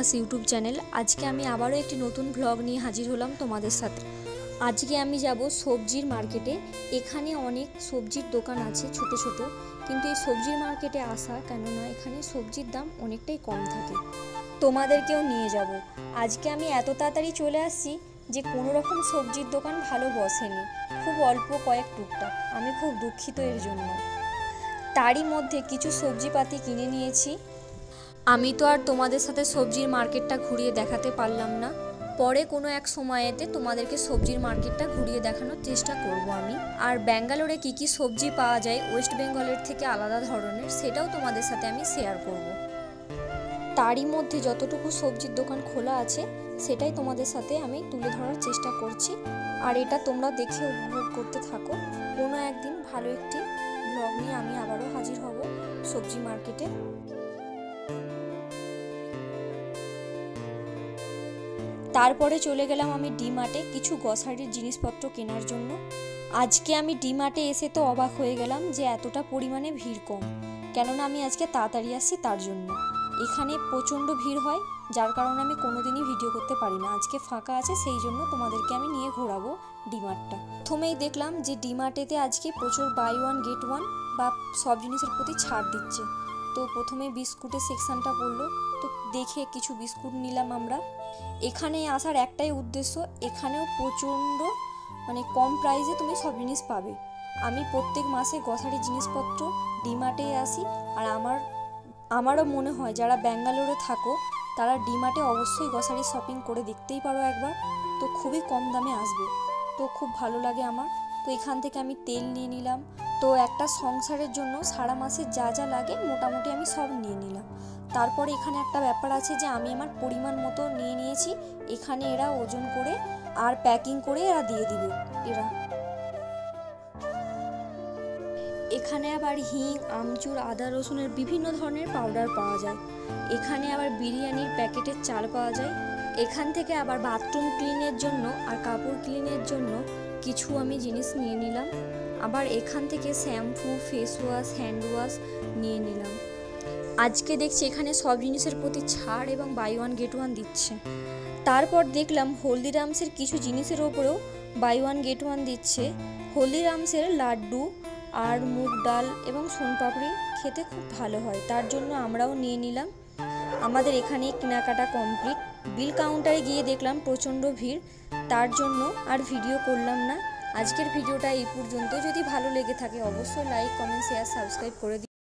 Suhas YouTube channel. আজকে আমি আবারও একটি নতুন ব্লগ নিয়ে হাজির হলাম তোমাদের সাথে। আজকে আমি যাব সবজির মার্কেটে। এখানে অনেক সবজির দোকান আছে ছোট ছোট, কিন্তু এই সবজির মার্কেটে আসা কেননা এখানে সবজির দাম অনেকটাই কম থাকে। তোমাদেরকেও নিয়ে যাব। আজকে আমি এত তাড়াতাড়ি চলে আসছি যে কোনো রকম সবজির দোকান ভালো বসেনি, খুব অল্প কয়েক টুকটাক। আমি খুব দুঃখিত এর জন্য। তারই মধ্যে কিছু সবজিপাতি কিনে নিয়েছি। আমি তো আর তোমাদের সাথে সবজির মার্কেটটা ঘুরিয়ে দেখাতে পারলাম না, পরে কোনো এক সময়েতে তোমাদেরকে সবজির মার্কেটটা ঘুরিয়ে দেখানোর চেষ্টা করব আমি। আর ব্যাঙ্গালোরে কী কী সবজি পাওয়া যায় ওয়েস্ট বেঙ্গলের থেকে আলাদা ধরনের, সেটাও তোমাদের সাথে আমি শেয়ার করব। তারই মধ্যে যতটুকু সবজির দোকান খোলা আছে সেটাই তোমাদের সাথে আমি তুলে ধরার চেষ্টা করছি। আর এটা তোমরা দেখে উপভোগ করতে থাকো। কোনো একদিন ভালো একটি ব্লগ নিয়ে আমি আবারও হাজির হব সবজি মার্কেটে। তারপরে চলে গেলাম আমি ডিমার্টে কিছু গ্রসারির জিনিসপত্র কেনার জন্য। আজকে আমি ডিমার্টে এসে তো অবাক হয়ে গেলাম যে এতটা পরিমাণে ভিড় কম, কেননা আমি আজকে তাড়াতাড়ি আসছি তার জন্য। এখানে প্রচণ্ড ভিড় হয়, যার কারণে আমি কোনোদিনই ভিডিও করতে পারি না। আজকে ফাঁকা আছে, সেই জন্য তোমাদেরকে আমি নিয়ে ঘোরাবো ডিমার্টটা। প্রথমেই দেখলাম যে ডিমার্টেতে আজকে প্রচুর বাই ওয়ান গেট ওয়ান বা সব জিনিসের প্রতি ছাড় দিচ্ছে। তো প্রথমে বিস্কুটের সেকশনটা পড়লো, তো দেখে কিছু বিস্কুট নিলাম আমরা। এখানে আসার একটাই উদ্দেশ্য, এখানেও প্রচণ্ড কম প্রাইসে তুমি সব জিনিস পাবে। আমি প্রত্যেক মাসে গ্রসারির জিনিসপত্র ডিমার্টে আসি, আর আমারও মনে হয় যারা ব্যাঙ্গালোরে থাকো তারা ডিমার্টে অবশ্যই গ্রসারি শপিং করে দেখতেই পারো একবার। তো খুবই কম দামে আসবে, তো খুব ভালো লাগে আমার। তো এখান থেকে আমি তেল নিয়ে নিলাম। তো একটা সংসারের জন্য সারা মাসে যা যা লাগে মোটামুটি আমি সব নিয়ে নিলাম। তারপরে এখানে একটা ব্যাপার আছে যে আমি আমার পরিমাণ মতো নিয়ে নিয়েছি। এখানে এরা ওজন করে আর প্যাকিং করে এরা দিয়ে দিবে। এখানে আবার হিং, আমচুর, আদা রসুনের বিভিন্ন ধরনের পাউডার পাওয়া যায়। এখানে আবার বিরিয়ানির প্যাকেটের চাল পাওয়া যায়। এখান থেকে আবার বাথরুম ক্লিনের জন্য আর কাপড় ক্লিনের জন্য কিছু আমি জিনিস নিয়ে নিলাম। আবার এখান থেকে shampoo, face wash, hand wash নিয়ে নিলাম। আজকে দেখছি এখানে সব জিনিসের প্রতি ছাড় এবং বাই ওয়ান গেট ওয়ান দিচ্ছে। তারপর দেখলাম হলদিরামসের কিছু জিনিসের ওপরেও বাই ওয়ান গেট ওয়ান দিচ্ছে। হলদিরামসের লাড্ডু আর মুগ ডাল এবং সোনপাপড়ি খেতে খুব ভালো হয়, তার জন্য আমরাও নিয়ে নিলাম। আমাদের এখানে কেনাকাটা কমপ্লিট। বিল কাউন্টারে গিয়ে দেখলাম প্রচণ্ড ভিড়, তার জন্য আর ভিডিও করলাম না। আজকের ভিডিওটা এই পর্যন্ত। যদি ভালো লেগে থাকে অবশ্যই লাইক, কমেন্ট, শেয়ার, সাবস্ক্রাইব করে দিন।